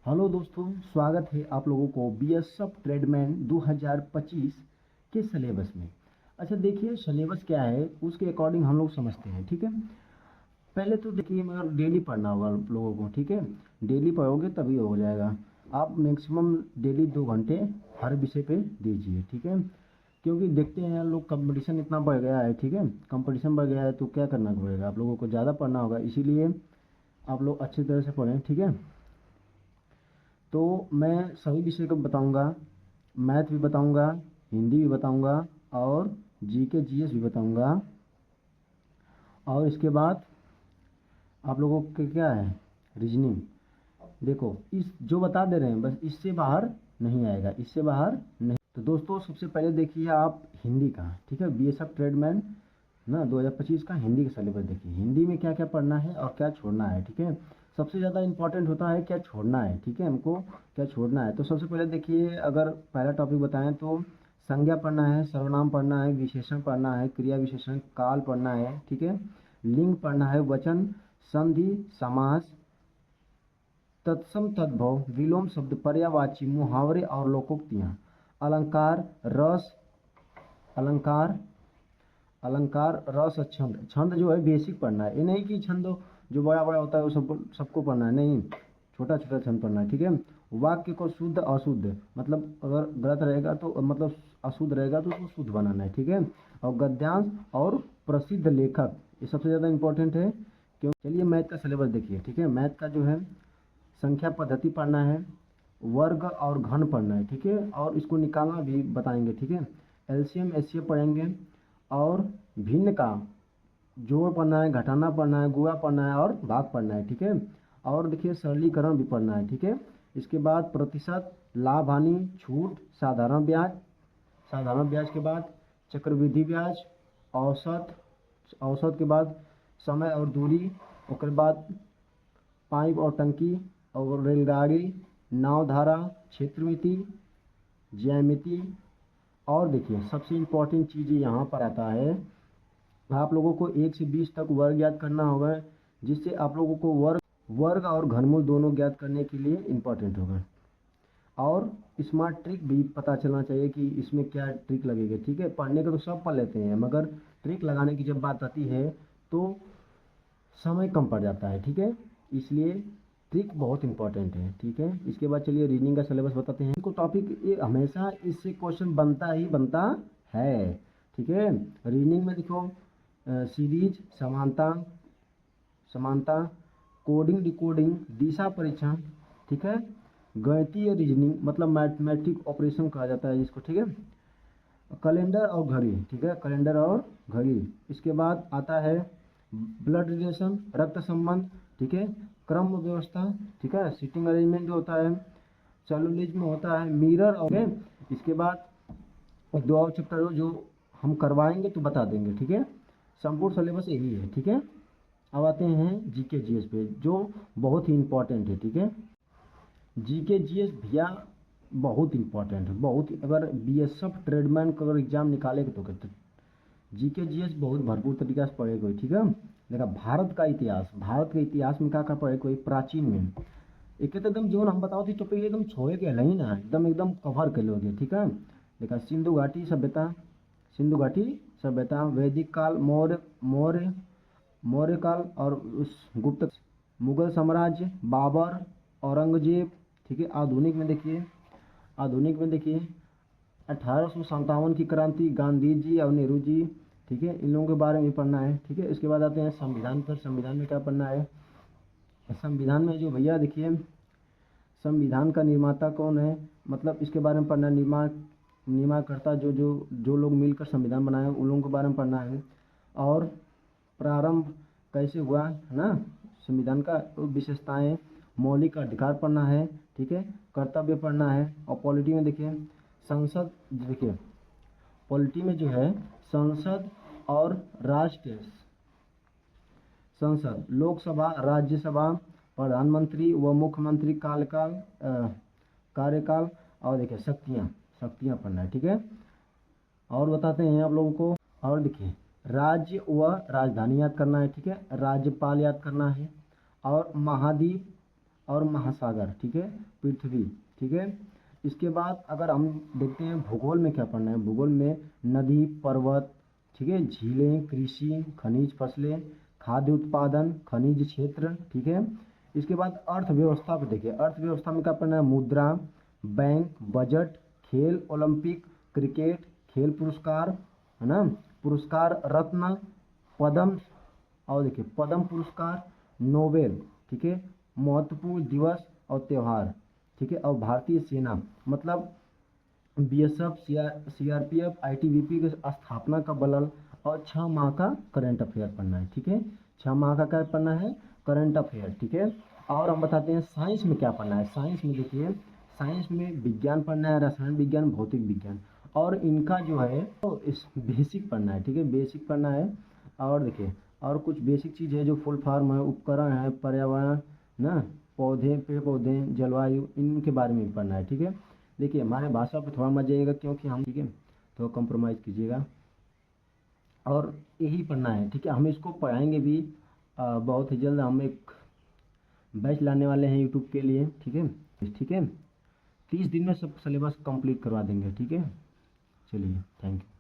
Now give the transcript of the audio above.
Hello दोस्तों, स्वागत है आप लोगों को बीएसएफ ट्रेडमैन 2025 के सिलेबस में। अच्छा देखिए, सिलेबस क्या है उसके अकॉर्डिंग हम लोग समझते हैं। ठीक है, पहले तो देखिए मगर डेली पढ़ना होगा आप लोगों को। ठीक है, डेली पढ़ोगे तभी हो जाएगा। आप मैक्सिमम डेली 2 घंटे हर विषय पे दीजिए। ठीक है, क्योंकि देखते हैं लोग कंपटीशन इतना बढ़ गया है। ठीक है, कंपटीशन बढ़ गया है तो क्या करना पड़ेगा, आप लोगों को ज़्यादा पढ़ना होगा, इसीलिए आप लोग अच्छी तरह से पढ़ें। ठीक है, तो मैं सभी विषय को बताऊंगा, मैथ भी बताऊंगा, हिंदी भी बताऊंगा और जीके जीएस भी बताऊंगा। और इसके बाद आप लोगों के क्या है, रीजनिंग। देखो इस जो बता दे रहे हैं बस इससे बाहर नहीं आएगा, इससे बाहर नहीं। तो दोस्तों सबसे पहले देखिए आप हिंदी का। ठीक है, बीएसएफ ट्रेडमैन ना 2025 का हिंदी का सिलेबस देखिए। हिंदी में क्या क्या पढ़ना है और क्या छोड़ना है। ठीक है, सबसे ज़्यादा इंपॉर्टेंट होता है क्या छोड़ना है। ठीक है, हमको क्या छोड़ना है। तो सबसे पहले देखिए, अगर पहला टॉपिक बताएं तो संज्ञा पढ़ना है, सर्वनाम पढ़ना है, विशेषण पढ़ना है, क्रिया विशेषण, काल पढ़ना है। ठीक है, लिंग पढ़ना है, वचन, संधि, समास, तत्सम तद्भव, विलोम शब्द, पर्यायवाची, मुहावरे और लोकोक्तियाँ, अलंकार, रस, अलंकार, अलंकार, रस, छंद। छंद जो है बेसिक पढ़ना है, ये नहीं कि छंद जो बड़ा बड़ा होता है वो सबको पढ़ना है, नहीं, छोटा छोटा छंद पढ़ना है। ठीक है, वाक्य को शुद्ध अशुद्ध, मतलब अगर गलत रहेगा तो मतलब अशुद्ध रहेगा तो उसको शुद्ध बनाना है। ठीक है, और गद्यांश और प्रसिद्ध लेखक, ये सबसे ज़्यादा इंपॉर्टेंट है। क्यों, चलिए मैथ का सिलेबस देखिए। ठीक है, मैथ का जो है संख्या पद्धति पढ़ना है, वर्ग और घन पढ़ना है। ठीक है, और इसको निकालना भी बताएंगे। ठीक है, एलसीएम एचसीएफ पढ़ेंगे और भिन्न का जोड़ पढ़ना है, घटाना पढ़ना है, गुणा पढ़ना है और भाग पढ़ना है। ठीक है, और देखिए सरलीकरण भी पढ़ना है। ठीक है, इसके बाद प्रतिशत, लाभ हानि, छूट, साधारण ब्याज, साधारण ब्याज के बाद चक्रवृद्धि ब्याज, औसत, औसत के बाद समय और दूरी, उसके बाद पाइप और टंकी और रेलगाड़ी, नाव धारा, क्षेत्रमिति, ज्यामिति। और देखिए सबसे इम्पोर्टेंट चीज़ यहाँ पर आता है, आप लोगों को 1 से 20 तक वर्ग याद करना होगा, जिससे आप लोगों को वर्ग वर्ग और घनमूल दोनों ज्ञात करने के लिए इम्पोर्टेंट होगा। और स्मार्ट ट्रिक भी पता चलना चाहिए कि इसमें क्या ट्रिक लगेगी। ठीक है, पढ़ने का तो सब पढ़ लेते हैं, मगर ट्रिक लगाने की जब बात आती है तो समय कम पड़ जाता है। ठीक है, इसलिए ट्रिक बहुत इंपॉर्टेंट है। ठीक है, इसके बाद चलिए रीजनिंग का सिलेबस बताते हैं। इनको टॉपिक ये हमेशा इससे क्वेश्चन बनता ही बनता है। ठीक है, रीजनिंग में देखो सीरीज, समानता, समानता, कोडिंग डिकोडिंग, दिशा परीक्षण। ठीक है, गणितीय रीजनिंग मतलब मैथमेटिक ऑपरेशन कहा जाता है इसको। ठीक है, कैलेंडर और घड़ी। ठीक है, कैलेंडर और घड़ी। इसके बाद आता है ब्लड रिलेशन, रक्त संबंध। ठीक है, क्रम व्यवस्था। ठीक है, सीटिंग अरेंजमेंट जो होता है, सेलुलिज्म होता है, मिरर। और इसके बाद एक दो और चैप्टर जो हम करवाएंगे तो बता देंगे। ठीक है, संपूर्ण सिलेबस यही है। ठीक है, अब आते हैं जीके जीएस पे जो बहुत ही इम्पोर्टेंट है। ठीक है, जीके जीएस भैया बहुत इंपॉर्टेंट है, बहुत। अगर बीएसएफ ट्रेडमैन का अगर एग्जाम निकालेगा तो जीके जीएस बहुत भरपूर तरीका से पढ़े कोई। ठीक है, देखा भारत का इतिहास, भारत के इतिहास में क्या क्या पढ़े कोई, प्राचीन में एक तो एकदम जो हम बताओ थी टॉपिक एकदम छोड़े के नहीं ना, एकदम एकदम कवर कर लोगे। ठीक है, देखा सिंधु घाटी सभ्यता, सिंधु घाटी सभ्यता, वैदिक काल, मौर्य मौर्य मौर्य काल और उस गुप्त, मुगल साम्राज्य, बाबर, औरंगजेब। ठीक है, आधुनिक में देखिए, आधुनिक में देखिए 1857 की क्रांति, गांधी जी और नेहरू जी। ठीक है, इन लोगों के बारे में पढ़ना है। ठीक है, इसके बाद आते हैं संविधान पर। संविधान में क्या पढ़ना है, संविधान में जो भैया देखिए संविधान का निर्माता कौन है, मतलब इसके बारे में पढ़ना है। निर्माणकर्ता जो जो जो लोग मिलकर संविधान बनाए उन लोगों के बारे में पढ़ना है। और प्रारंभ कैसे हुआ है ना, संविधान का विशेषताएं, मौलिक अधिकार पढ़ना है। ठीक है, कर्तव्य पढ़ना है। और पॉलिटी में देखिए संसद, देखिए पॉलिटी में जो है संसद और राष्ट्र, संसद, लोकसभा, राज्यसभा, प्रधानमंत्री व मुख्यमंत्री कार्यकाल, कार्यकाल। और देखिए शक्तियाँ, शक्तियाँ पढ़ना है। ठीक है, और बताते हैं आप लोगों को। और देखिए राज्य व राजधानी याद करना है। ठीक है, राज्यपाल याद करना है। और महाद्वीप, और महासागर, ठीक है, पृथ्वी, ठीक है। इसके बाद अगर हम देखते हैं भूगोल में क्या पढ़ना है, भूगोल में नदी, पर्वत, ठीक है, झीलें, कृषि, खनिज फसलें, खाद्य उत्पादन, खनिज क्षेत्र, ठीक है। इसके बाद अर्थव्यवस्था पे देखिए, अर्थव्यवस्था में क्या पढ़ना है, मुद्रा, बैंक, बजट, खेल, ओलंपिक, क्रिकेट, खेल पुरस्कार, है ना, पुरस्कार रत्न, पद्म, और देखिए पद्म पुरस्कार, नोबेल, ठीक है, महत्वपूर्ण दिवस और त्यौहार, ठीक है। और भारतीय सेना मतलब बीएसएफ, सीआरपीएफ, आईटीबीपी के स्थापना का वर्णन और 6 माह का करंट अफेयर पढ़ना है, ठीक है। 6 माह का क्या पढ़ना है, करंट अफेयर, ठीक है। और हम बताते हैं साइंस में क्या पढ़ना है। साइंस में देखिए, साइंस में विज्ञान पढ़ना है, रसायन विज्ञान, भौतिक विज्ञान, और इनका जो है तो इस बेसिक पढ़ना है, ठीक है, बेसिक पढ़ना है। और देखिए और कुछ बेसिक चीज़ है जो फुल फॉर्म है, उपकरण है, पर्यावरण ना, पौधे, पेड़ पौधे, जलवायु, इनके बारे में भी पढ़ना है, ठीक है। देखिए हमारे भाषा पे थोड़ा मत जाइएगा क्योंकि हम, ठीक है, तो कंप्रोमाइज़ कीजिएगा और यही पढ़ना है, ठीक है। हम इसको पढ़ाएंगे भी बहुत ही जल्द। हम एक बैच लाने वाले हैं यूट्यूब के लिए, ठीक है, ठीक है। 30 दिन में सब सिलेबस कंप्लीट करवा देंगे, ठीक है। चलिए, थैंक यू।